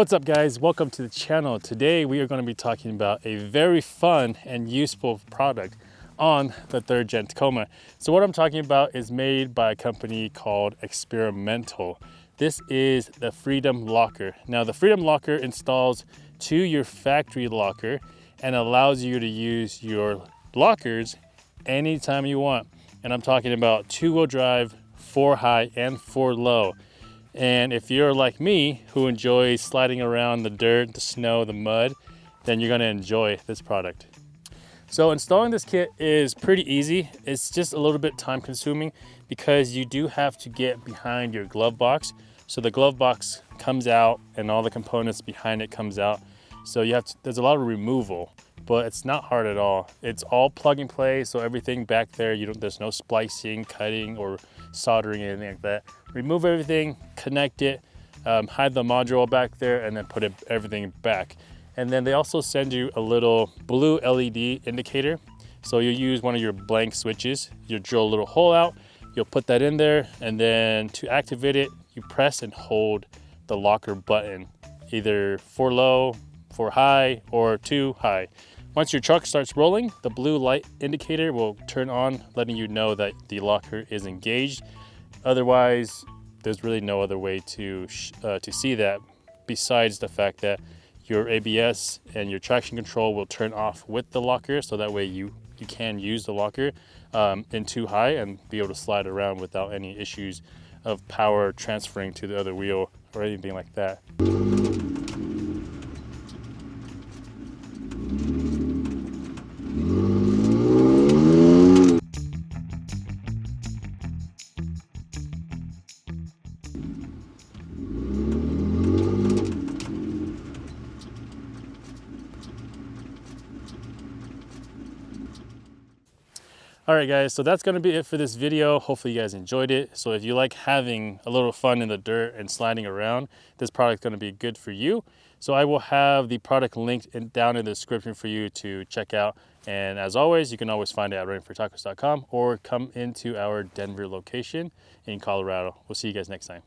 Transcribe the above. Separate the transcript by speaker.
Speaker 1: What's up guys, welcome to the channel. Today we are going to be talking about a very fun and useful product on the 3rd Gen Tacoma. So what I'm talking about is made by a company called Experimental. This is the Freedom Locker. Now the Freedom Locker installs to your factory locker and allows you to use your lockers anytime you want. And I'm talking about 2-wheel drive, 4 high and 4 low. And if you're like me, who enjoys sliding around the dirt, the snow, the mud, then you're gonna enjoy this product. So installing this kit is pretty easy. It's just a little bit time consuming because you do have to get behind your glove box. So the glove box comes out and all the components behind it comes out. So you have to, there's a lot of removal, but it's not hard at all. It's all plug and play, so everything back there, there's no splicing, cutting, or soldering, anything like that. Remove everything, connect it, hide the module back there, and then put everything back. And then they also send you a little blue LED indicator. So you use one of your blank switches, you drill a little hole out, you'll put that in there, and then to activate it, you press and hold the locker button, either 4 low, 4 high, or 2 high. Once your truck starts rolling, the blue light indicator will turn on, letting you know that the locker is engaged. Otherwise, there's really no other way to see that besides the fact that your ABS and your traction control will turn off with the locker, so that way you can use the locker in 2 high and be able to slide around without any issues of power transferring to the other wheel or anything like that. All right guys, so that's gonna be it for this video. Hopefully you guys enjoyed it. So if you like having a little fun in the dirt and sliding around, this product's gonna be good for you. So I will have the product linked down in the description for you to check out. And as always, you can always find it at runningfortacos.com or come into our Denver location in Colorado. We'll see you guys next time.